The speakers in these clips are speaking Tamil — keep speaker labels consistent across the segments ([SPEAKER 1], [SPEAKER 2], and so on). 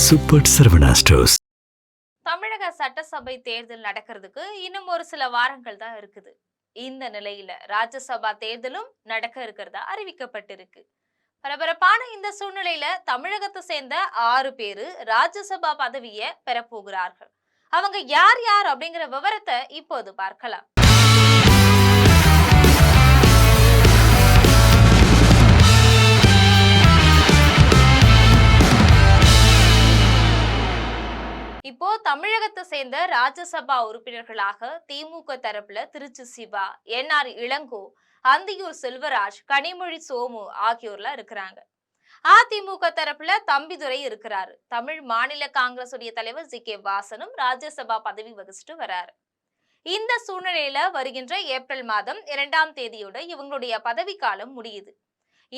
[SPEAKER 1] Super Saravana stores.
[SPEAKER 2] தமிழக சட்டசபை தேர்தல் நடக்கிறதுக்கு இன்னும் ஒரு சில வாரங்கள் தான் இருக்குது. இந்த நிலையில ராஜ்யசபா தேர்தலும் நடக்க இருக்கிறதா அறிவிக்கப்பட்டிருக்கு. பரபரப்பான இந்த சூழ்நிலையில தமிழகத்தை சேர்ந்த 6 பேரு ராஜ்யசபா பதவியை பெறப்போகிறார்கள். அவங்க யார் யார் அப்படிங்கிற விவரத்தை இப்போது பார்க்கலாம். இப்போ தமிழகத்தை சேர்ந்த ராஜ்யசபா உறுப்பினர்களாக திமுக தரப்புல திருச்சி சிவா, என்ஆர் இளங்கோ, அந்தியூர் செல்வராஜ், கனிமொழி சோமு ஆகியோர்லாம் இருக்கிறாங்க. அதிமுக தரப்புல தம்பிதுரை இருக்கிறாரு. தமிழ் மாநில காங்கிரஸ் உடைய தலைவர் ஜி.கே. வாசனும் ராஜ்யசபா பதவி வகிச்சுட்டு வராரு. இந்த சூழ்நிலையில வருகின்ற ஏப்ரல் மாதம் 2ஆம் தேதியோட இவங்களுடைய பதவி காலம் முடியுது.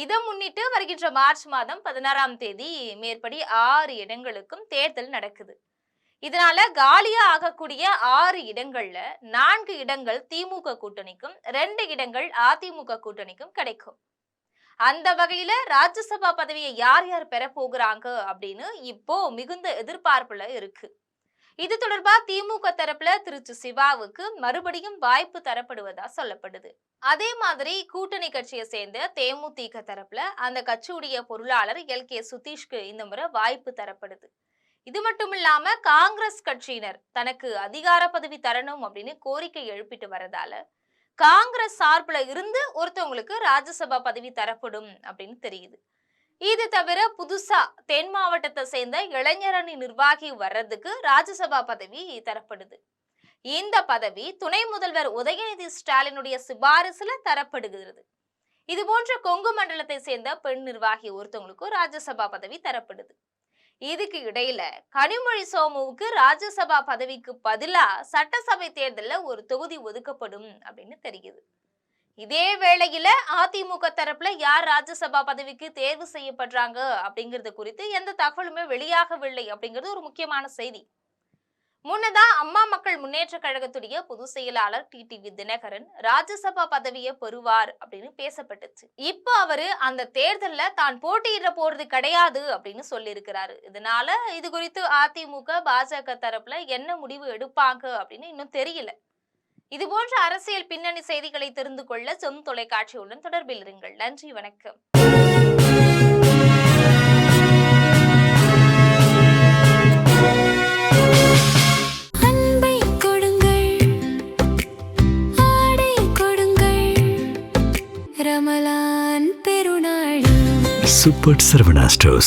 [SPEAKER 2] இதை முன்னிட்டு வருகின்ற மார்ச் மாதம் 16ஆம் தேதி மேற்படி 6 இடங்களுக்கும் தேர்தல் நடக்குது. இதனால காலியா ஆகக்கூடிய 6 இடங்கள்ல 4 இடங்கள் திமுக கூட்டணிக்கும் 2 இடங்கள் அதிமுக கூட்டணிக்கும் கிடைக்கும். அந்த வகையில ராஜ்யசபா பதவியை யார் யார் பெற போகிறாங்க அப்படின்னு இப்போ மிகுந்த எதிர்பார்ப்புல இருக்கு. இது தொடர்பா திமுக தரப்புல திருச்சி சிவாவுக்கு மறுபடியும் வாய்ப்பு தரப்படுவதா சொல்லப்படுது. அதே மாதிரி கூட்டணி கட்சியை சேர்ந்த தேமுதிக தரப்புல அந்த கட்சியுடைய பொருளாளர் எல்.கே. சுதீஷ்க்கு இந்த முறை வாய்ப்பு தரப்படுது. இது மட்டும் இல்லாம காங்கிரஸ் கட்சியினர் தனக்கு அதிகார பதவி தரணும் அப்படின்னு கோரிக்கை எழுப்பிட்டு வரதால காங்கிரஸ் சார்பில் இருந்து ஒருத்தவங்களுக்கு ராஜ்யசபா பதவி தரப்படும் அப்படின்னு தெரியுது. இது தவிர புதுசா தென் மாவட்டத்தை சேர்ந்த இளைஞரணி நிர்வாகி வர்றதுக்கு ராஜ்யசபா பதவி தரப்படுது. இந்த பதவி துணை முதல்வர் உதயநிதி ஸ்டாலினுடைய சிபாரிசுல தரப்படுகிறது. இது போன்ற கொங்கு மண்டலத்தை சேர்ந்த பெண் நிர்வாகி ஒருத்தவங்களுக்கும் ராஜ்யசபா பதவி தரப்படுது. இதுக்கு இடையில கனிமொழி சோமுவுக்கு ராஜ்யசபா பதவிக்கு பதிலா சட்டசபை தேர்தல்ல ஒரு தொகுதி ஒதுக்கப்படும் அப்படின்னு தெரியுது. இதே வேளையில அதிமுக தரப்புல யார் ராஜ்யசபா பதவிக்கு தேர்வு செய்யப்படுறாங்க அப்படிங்கிறது குறித்து எந்த தகவலுமே வெளியாகவில்லை அப்படிங்கிறது ஒரு முக்கியமான செய்தி. முன்னதா அம்மா மக்கள் முன்னேற்ற கழகத்துடைய பொதுச் செயலாளர் டிடிவி தினகரன் ராஜ்யசபா பதவியை பெறுவார் அப்படின்னு பேசப்பட்டுச்சு. இப்ப அவரு அந்த தேர்தல்ல தான் போட்டியிட போறது கிடையாது அப்படின்னு சொல்லி இருக்கிறாரு. இதனால இது குறித்து அதிமுக பாஜக தரப்புல என்ன முடிவு எடுப்பாங்க அப்படின்னு இன்னும் தெரியல. இது போன்ற அரசியல் பின்னணி செய்திகளை தெரிந்து கொள்ள சொம் தொலைக்காட்சியுடன் தொடர்பில் இருங்கள். நன்றி, வணக்கம்.
[SPEAKER 1] Super Saravana stores.